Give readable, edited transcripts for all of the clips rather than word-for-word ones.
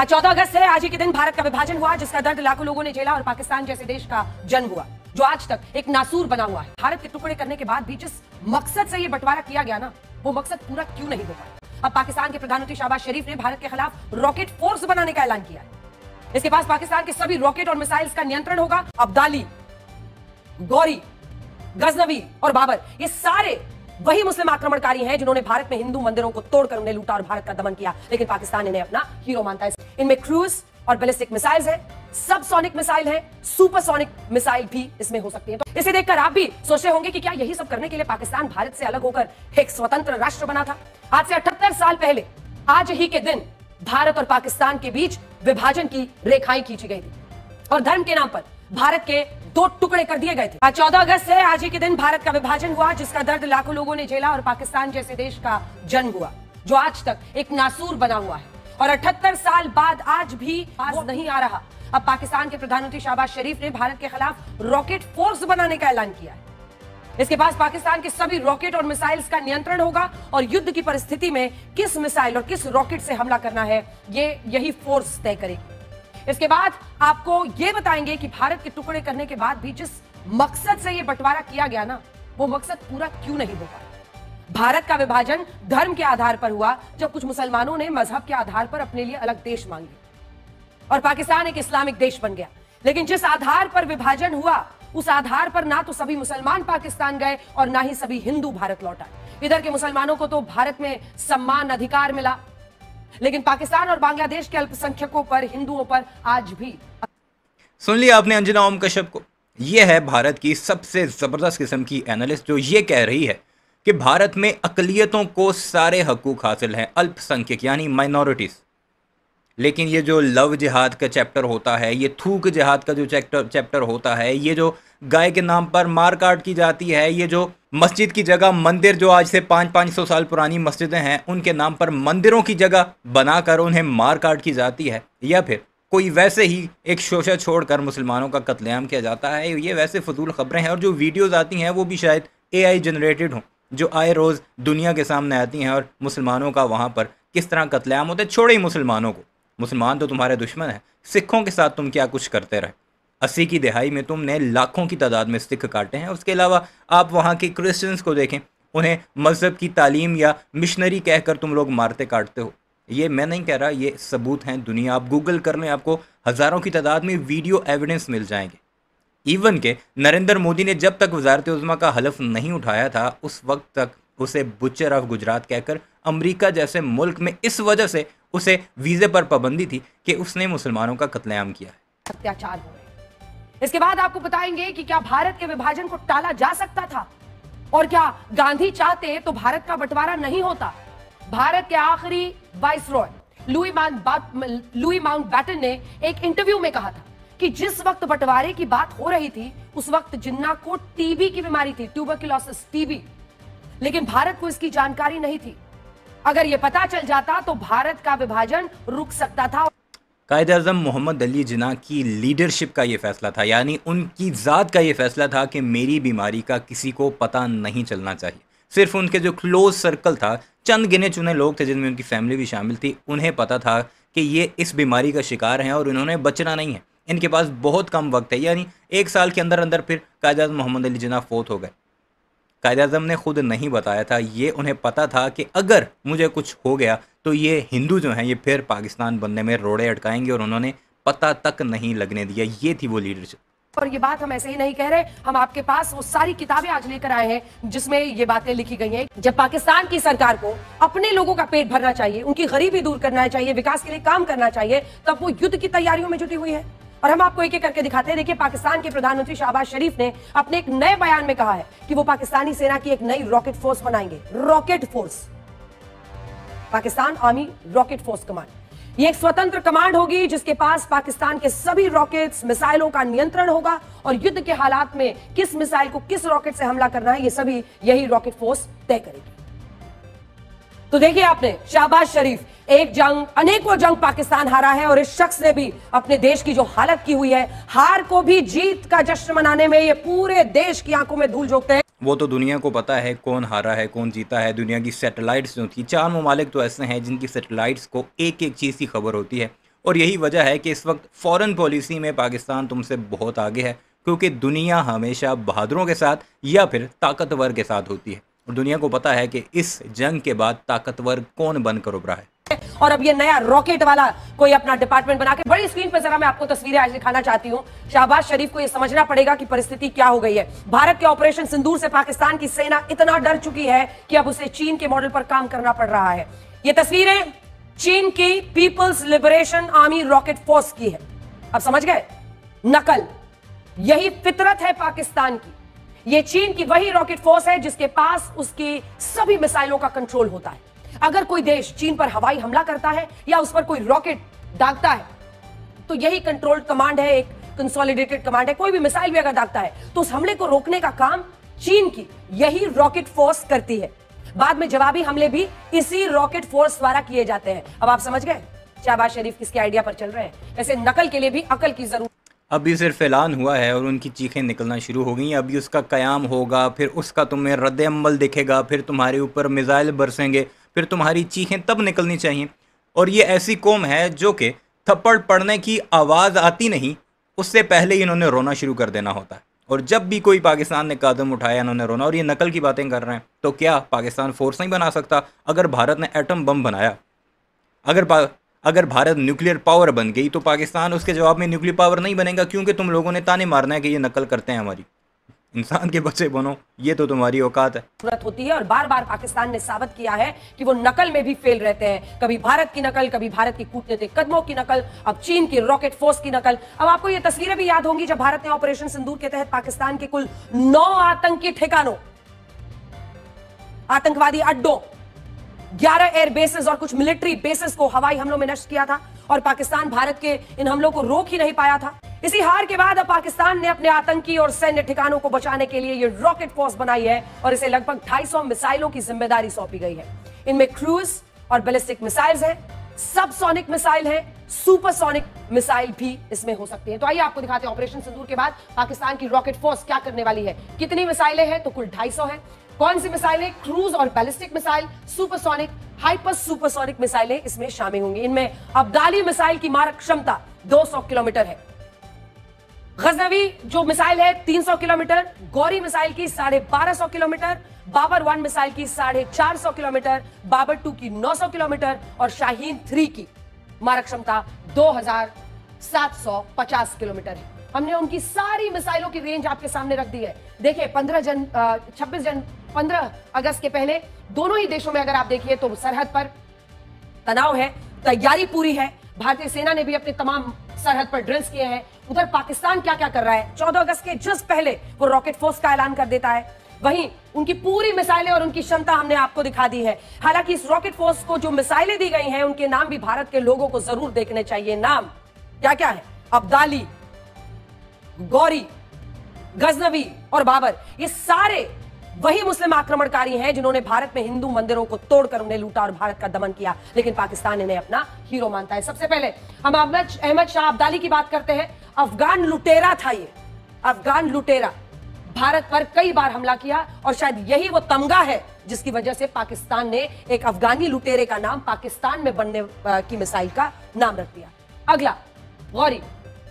आज 14 अगस्त है। आज ही के दिन भारत का विभाजन हुआ, जिसका दर्द लाखों लोगों ने झेला और पाकिस्तान जैसे देश का जन्म हुआ, जो आज तक एक नासूर बना हुआ है। भारत के टुकड़े करने के बाद भी जिस मकसद से ये बंटवारा किया गया ना, वो मकसद पूरा क्यों नहीं हो पाया। अब पाकिस्तान के प्रधानमंत्री शहबाज शरीफ ने भारत के खिलाफ रॉकेट फोर्स बनाने का ऐलान किया है। इसके पास पाकिस्तान के सभी रॉकेट और मिसाइल्स का नियंत्रण होगा। अब्दाली, गौरी, गजनवी और बाबर, ये सारे वही मुस्लिम आक्रमणकारी हैं जिन्होंने भारत में हिंदू मंदिरों को तोड़कर उन्हें लूटा और भारत का दमन किया, लेकिन पाकिस्तान इन्हें अपना हीरो मानता है। इनमें क्रूज और बैलिस्टिक मिसाइल्स है, सबसोनिक मिसाइल है, सुपरसोनिक मिसाइल भी इसमें हो सकती है। तो इसे देखकर आप भी सोच रहे होंगे कि क्या यही सब करने के लिए पाकिस्तान भारत से अलग होकर एक स्वतंत्र राष्ट्र बना था। आज से 78 साल पहले आज ही के दिन भारत और पाकिस्तान के बीच विभाजन की रेखाएं खींची गई थी और धर्म के नाम पर भारत के 2 टुकड़े कर दिए गए थे। आज 14 अगस्त है। आज ही के दिन भारत का विभाजन हुआ, जिसका दर्द लाखों लोगों ने झेला और पाकिस्तान जैसे देश का जन्म हुआ, जो आज तक एक नासूर बना हुआ है। और 78 साल बाद आज भी पास नहीं आ रहा। अब पाकिस्तान के प्रधानमंत्री शहबाज शरीफ ने भारत के खिलाफ रॉकेट फोर्स बनाने का ऐलान किया है। इसके पास पाकिस्तान के सभी रॉकेट और मिसाइल्स का नियंत्रण होगा और युद्ध की परिस्थिति में किस मिसाइल और किस रॉकेट से हमला करना है, यही फोर्स तय करेगी। इसके बाद आपको यह बताएंगे कि भारत के टुकड़े करने के बाद भी जिस मकसद से यह बंटवारा किया गया ना, वो मकसद पूरा क्यों नहीं हो पाया। भारत का विभाजन धर्म के आधार पर हुआ, जब कुछ मुसलमानों ने मजहब के आधार पर अपने लिए अलग देश मांगे और पाकिस्तान एक इस्लामिक देश बन गया। लेकिन जिस आधार पर विभाजन हुआ, उस आधार पर ना तो सभी मुसलमान पाकिस्तान गए और ना ही सभी हिंदू भारत लौट आए। इधर के मुसलमानों को तो भारत में सम्मान अधिकार मिला, लेकिन पाकिस्तान और बांग्लादेश के अल्पसंख्यकों पर, हिंदुओं पर आज भी। सुन लिया आपने अंजना ओम कश्यप को। यह है भारत की सबसे जबरदस्त किस्म की एनालिस्ट, जो ये कह रही है कि भारत में अकलियतों को सारे हकूक हासिल हैं, अल्पसंख्यक यानी माइनॉरिटीज। लेकिन ये जो लव जिहाद का चैप्टर होता है, ये थूक जिहाद का जो चैप्टर होता है, ये जो गाय के नाम पर मार काट की जाती है, ये जो मस्जिद की जगह मंदिर, जो आज से 500-500 साल पुरानी मस्जिदें हैं, उनके नाम पर मंदिरों की जगह बनाकर उन्हें मार काट की जाती है, या फिर कोई वैसे ही एक शोशा छोड़कर मुसलमानों का कत्लेआम किया जाता है, ये वैसे फजूल खबरें हैं। और जो वीडियोज़ आती हैं वो भी शायद AI जनरेटेड हों, जो आए रोज़ दुनिया के सामने आती हैं और मुसलमानों का वहाँ पर किस तरह कत्लेआम होते हैं। छोड़े ही मुसलमानों को, मुसलमान तो तुम्हारे दुश्मन हैं। सिखों के साथ तुम क्या कुछ करते रहे। 80 की दहाई में तुमने लाखों की तादाद में सिख काटे हैं। उसके अलावा आप वहाँ के क्रिश्चियंस को देखें, उन्हें मज़हब की तालीम या मिशनरी कहकर तुम लोग मारते काटते हो। ये मैं नहीं कह रहा, ये सबूत हैं। दुनिया आप गूगल कर लें, आपको हज़ारों की तादाद में वीडियो एविडेंस मिल जाएंगे। इवन के नरेंद्र मोदी ने जब तक वजारत उज़्मा का हलफ नहीं उठाया था, उस वक्त तक उसे बुचर ऑफ गुजरात कहकर अमेरिका जैसे मुल्क में इस वजह से उसे वीज़े पर पाबंदी थी कि उसने मुसलमानों का कत्लेआम किया है। अत्याचार हो रहे। इसके बाद आपको बताएंगे कि क्या भारत के विभाजन को टाला जा सकता था, और क्या गांधी चाहते तो भारत का बंटवारा नहीं होता। भारत के आखिरी वाइसरॉय लुई माउंटबैटन ने एक इंटरव्यू में कहा था कि जिस वक्त बंटवारे की बात हो रही थी, उस वक्त जिन्ना को टीबी की बीमारी थी, ट्यूबरकुलोसिस, टीबी, लेकिन भारत को इसकी जानकारी नहीं थी। अगर यह पता चल जाता तो भारत का विभाजन रुक सकता था। कायद-ए-आज़म मोहम्मद अली जिन्ना की लीडरशिप का ये फैसला था, यानी उनकी ज़ात का ये फैसला था कि मेरी बीमारी का किसी को पता नहीं चलना चाहिए। सिर्फ उनके जो क्लोज सर्कल था, चंद गिने चुने लोग थे जिनमें उनकी फैमिली भी शामिल थी, उन्हें पता था कि ये इस बीमारी का शिकार हैं और इन्होंने बचना नहीं है। इनके पास बहुत कम वक्त है, यानी 1 साल के अंदर अंदर फिर कायद-ए-आज़म मोहम्मद अली जिन्ना फोत हो गए। कायद-ए-आज़म ने खुद नहीं बताया था, ये उन्हें पता था कि अगर मुझे कुछ हो गया तो ये हिंदू जो हैं ये फिर पाकिस्तान बनने में रोड़े अटकाएंगे, और उन्होंने पता तक नहीं लगने दिया। ये थी वो लीडरशिप। और ये बात हम ऐसे ही नहीं कह रहे, हम आपके पास वो सारी किताबें आज लेकर आए हैं जिसमें ये बातें लिखी गई हैं। जब पाकिस्तान की सरकार को अपने लोगों का पेट भरना चाहिए, उनकी गरीबी दूर करना चाहिए, विकास के लिए काम करना चाहिए, तब वो युद्ध की तैयारियों में जुटी हुई है। और हम आपको एक एक करके दिखाते हैं। देखिए, पाकिस्तान के प्रधानमंत्री शहबाज शरीफ ने अपने एक नए बयान में कहा है कि वो पाकिस्तानी सेना की एक नई रॉकेट फोर्स बनाएंगे। Rocket force, Pakistan army Rocket force command. ये एक स्वतंत्र कमांड होगी जिसके पास पाकिस्तान के सभी रॉकेट्स, मिसाइलों का नियंत्रण होगा, और युद्ध के हालात में किस मिसाइल को किस रॉकेट से हमला करना है, ये सभी यही रॉकेट फोर्स तय करेगी। तो देखिए आपने, शहबाज शरीफ, एक जंग, अनेकों जंग पाकिस्तान हारा है, और इस शख्स ने भी अपने देश की जो हालत की हुई है, हार को भी जीत का जश्न मनाने में ये पूरे देश की आंखों में धूल झोंकते हैं। वो तो दुनिया को पता है कौन हारा है, कौन जीता है। दुनिया की सैटेलाइट्स जो थी, 4 ममालिक तो ऐसे हैं जिनकी सैटेलाइट्स को एक एक चीज़ की खबर होती है, और यही वजह है कि इस वक्त फॉरेन पॉलिसी में पाकिस्तान तुमसे बहुत आगे है, क्योंकि दुनिया हमेशा बहादुरों के साथ या फिर ताकतवर के साथ होती है, और दुनिया को पता है कि इस जंग के बाद ताकतवर कौन बनकर उभरा है। और अब ये नया रॉकेट वाला कोई अपना डिपार्टमेंट बना के, बड़ी स्क्रीन पर जरा मैं आपको तस्वीरें आज दिखाना चाहती हूं। शहबाज शरीफ को यह समझना पड़ेगा कि परिस्थिति क्या हो गई है। भारत के ऑपरेशन सिंदूर से पाकिस्तान की सेना इतना डर चुकी है कि अब उसे चीन के मॉडल पर काम करना पड़ रहा है। ये तस्वीरें चीन की People's Liberation Army Rocket Force की है। अब समझ गए, नकल, यही फितरत है पाकिस्तान की। ये चीन की वही रॉकेट फोर्स है जिसके पास उसकी सभी मिसाइलों का कंट्रोल होता है। अगर कोई देश चीन पर हवाई हमला करता है या उस पर कोई रॉकेट दागता है तो यही कंट्रोल्ड कमांड है, एक कंसोलिडेटेड कमांड है। कोई भी मिसाइल भी अगर दागता है तो उस हमले को रोकने का काम चीन की यही रॉकेट फोर्स करती है। बाद में जवाबी हमले भी इसी रॉकेट फोर्स द्वारा किए जाते हैं। अब आप समझ गए शहबाज शरीफ किसके आइडिया पर चल रहे हैं। ऐसे नकल के लिए भी अकल की जरूरत। अभी सिर्फ ऐलान हुआ है और उनकी चीखें निकलना शुरू हो गई। अभी उसका कयाम होगा, फिर उसका तुम्हें रद्द अमल दिखेगा, फिर तुम्हारे ऊपर मिसाइल बरसेंगे, फिर तुम्हारी चीखें तब निकलनी चाहिए। और ये ऐसी कौम है जो कि थप्पड़ पड़ने की आवाज़ आती नहीं, उससे पहले ही इन्होंने रोना शुरू कर देना होता है। और जब भी कोई पाकिस्तान ने कदम उठाया इन्होंने रोना। और ये नकल की बातें कर रहे हैं, तो क्या पाकिस्तान फोर्स नहीं बना सकता? अगर भारत ने एटम बम बनाया, अगर भारत न्यूक्लियर पावर बन गई, तो पाकिस्तान उसके जवाब में न्यूक्लियर पावर नहीं बनेगा, क्योंकि तुम लोगों ने ताने मारना है कि ये नकल करते हैं हमारी। इंसान के बच्चे बनो, ये तो तुम्हारी औकात है। जरूरत होती है और बार बार पाकिस्तान ने साबित किया है कि वो नकल में भी फेल रहते हैं। कभी भारत की नकल, कभी भारत की कूटनीतिक कदमों की नकल, अब चीन की रॉकेट फोर्स की नकल। अब आपको ये तस्वीरें भी याद होंगी जब भारत ने ऑपरेशन सिंदूर के तहत पाकिस्तान के कुल 9 आतंकी ठिकानों, आतंकवादी अड्डों, 11 एयर बेसेस और कुछ मिलिट्री बेसेस को हवाई हमलों में नष्ट किया था। और पाकिस्तान भारत के इन हमलों को रोक ही नहीं पाया था। इसी हार के बाद अब पाकिस्तान ने अपने आतंकी और सैन्य ठिकानों को बचाने के लिए ये रॉकेट फोर्स बनाई है और इसे लगभग 250 मिसाइलों की जिम्मेदारी सौंपी गई है। इनमें क्रूज और बैलिस्टिक मिसाइल्स हैं, सबसोनिक मिसाइल है, सुपरसोनिक मिसाइल भी इसमें हो सकती है। तो आइए आपको दिखाते हैं ऑपरेशन सिंदूर के बाद पाकिस्तान की रॉकेट फोर्स क्या करने वाली है। कितनी मिसाइलें हैं? तो कुल 250 है। कौन सी मिसाइलें? क्रूज और ballistic missile, supersonic, hyper supersonic मिसाइलें इसमें शामिल होंगी। इनमें अब्दाली मिसाइल की मारक क्षमता 200 किलोमीटर है। गजनवी जो मिसाइल है 300 किलोमीटर, गौरी मिसाइल की 1250 किलोमीटर, बाबर 1 मिसाइल की 450 किलोमीटर, बाबर 2 की 900 किलोमीटर और शाहीन 3 की मारक क्षमता 2750 किलोमीटर है। हमने उनकी सारी मिसाइलों की रेंज आपके सामने रख दी है। देखिए 15 अगस्त के पहले दोनों ही देशों में अगर आप देखिए तो सरहद पर तनाव है, तैयारी पूरी है। भारतीय सेना ने भी अपने तमाम सरहद पर ड्रिल्स किए हैं। उधर पाकिस्तान क्या क्या कर रहा है? 14 अगस्त के जस्ट पहले वो रॉकेट फोर्स का ऐलान कर देता है। वहीं उनकी पूरी मिसाइलें और उनकी क्षमता हमने आपको दिखा दी है। हालांकि इस रॉकेट फोर्स को जो मिसाइलें दी गई हैं उनके नाम भी भारत के लोगों को जरूर देखने चाहिए। नाम क्या क्या है? अब्दाली, गौरी, गजनवी और बाबर। ये सारे वही मुस्लिम आक्रमणकारी हैं जिन्होंने भारत में हिंदू मंदिरों को तोड़कर उन्हें लूटा और भारत का दमन किया, लेकिन पाकिस्तान इन्हें अपना हीरो मानता है। सबसे पहले हम अहमद शाह अब्दाली की बात करते हैं। अफगान लुटेरा था ये, अफगान लुटेरा। भारत पर कई बार हमला किया और शायद यही वो तमगा है जिसकी वजह से पाकिस्तान ने एक अफगानी लुटेरे का नाम पाकिस्तान में बनने की मिसाइल का नाम रख दिया। अगला गौरी,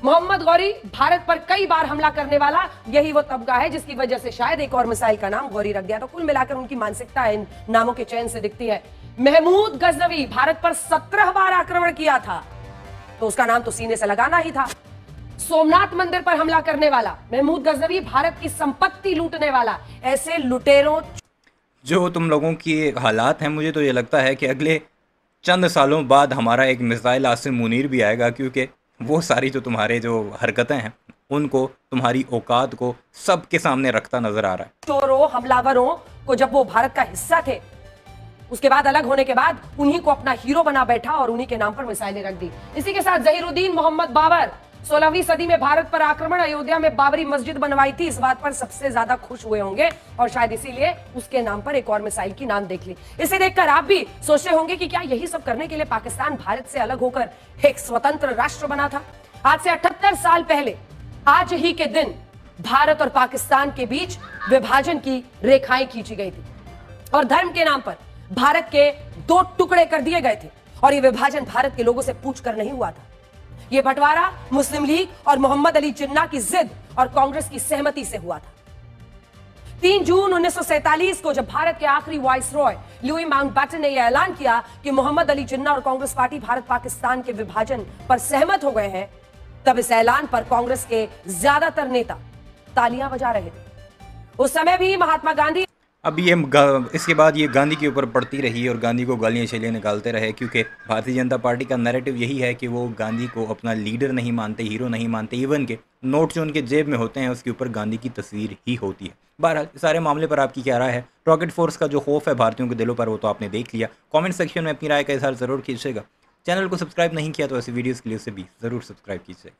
मोहम्मद गौरी, भारत पर कई बार हमला करने वाला यही वो तबका है जिसकी वजह से शायद एक और मिसाइल का नाम गौरी रख दिया। तो कुल मिलाकर उनकी मानसिकता इन नामों के चयन से दिखती है। महमूद गजनवी, भारत पर 17 बार आक्रमण किया था तो उसका नाम तो सीने से लगाना ही था। सोमनाथ मंदिर पर हमला करने वाला महमूद गजनवी, भारत की संपत्ति लूटने वाला। ऐसे लुटेरों जो तुम लोगों की हालात हैं, मुझे तो ये लगता है कि अगले चंद सालों बाद हमारा एक मिसाइल आसिम मुनीर भी आएगा, क्योंकि वो सारी जो तुम्हारे जो हरकतें हैं उनको, तुम्हारी औकात को सबके सामने रखता नजर आ रहा है। चोरों, हमलावरों को जब वो भारत का हिस्सा थे, उसके बाद अलग होने के बाद उन्हीं को अपना हीरो बना बैठा और उन्हीं के नाम पर मिसाइलें रख दी। इसी के साथ जहीरुद्दीन मोहम्मद बाबर, 16वीं सदी में भारत पर आक्रमण, अयोध्या में बाबरी मस्जिद बनवाई थी। इस बात पर सबसे ज्यादा खुश हुए होंगे और शायद इसीलिए उसके नाम पर एक और मिसाइल की नाम देख ली। इसे देखकर आप भी सोचते होंगे कि क्या यही सब करने के लिए पाकिस्तान भारत से अलग होकर एक स्वतंत्र राष्ट्र बना था? आज से 78 साल पहले आज ही के दिन भारत और पाकिस्तान के बीच विभाजन की रेखाएं खींची गई थी और धर्म के नाम पर भारत के 2 टुकड़े कर दिए गए थे। और यह विभाजन भारत के लोगों से पूछकर नहीं हुआ था, यह बंटवारा मुस्लिम लीग और मोहम्मद अली जिन्ना की जिद और कांग्रेस की सहमति से हुआ था। 3 जून 1947 को जब भारत के आखिरी वाइसरॉय लुई माउंटबेटन ने यह ऐलान किया कि मोहम्मद अली जिन्ना और कांग्रेस पार्टी भारत पाकिस्तान के विभाजन पर सहमत हो गए हैं, तब इस ऐलान पर कांग्रेस के ज्यादातर नेता तालियां बजा रहे थे। उस समय भी महात्मा गांधी अब ये इसके बाद ये गांधी के ऊपर पड़ती रही और गांधी को गालियाँ छलियाँ निकालते रहे, क्योंकि भारतीय जनता पार्टी का नैरेटिव यही है कि वो गांधी को अपना लीडर नहीं मानते, हीरो नहीं मानते। इवन के नोट जो उनके जेब में होते हैं उसके ऊपर गांधी की तस्वीर ही होती है। बहरहाल सारे मामले पर आपकी क्या राय है? रॉकेट फोर्स का जो खौफ है भारतीयों के दिलों पर, वो तो आपने देख लिया। कमेंट सेक्शन में अपनी राय का इजहार ज़रूर कीजिएगा। चैनल को सब्सक्राइब नहीं किया तो ऐसी वीडियोज़ के लिए उसे भी ज़रूर सब्सक्राइब कीजिएगा।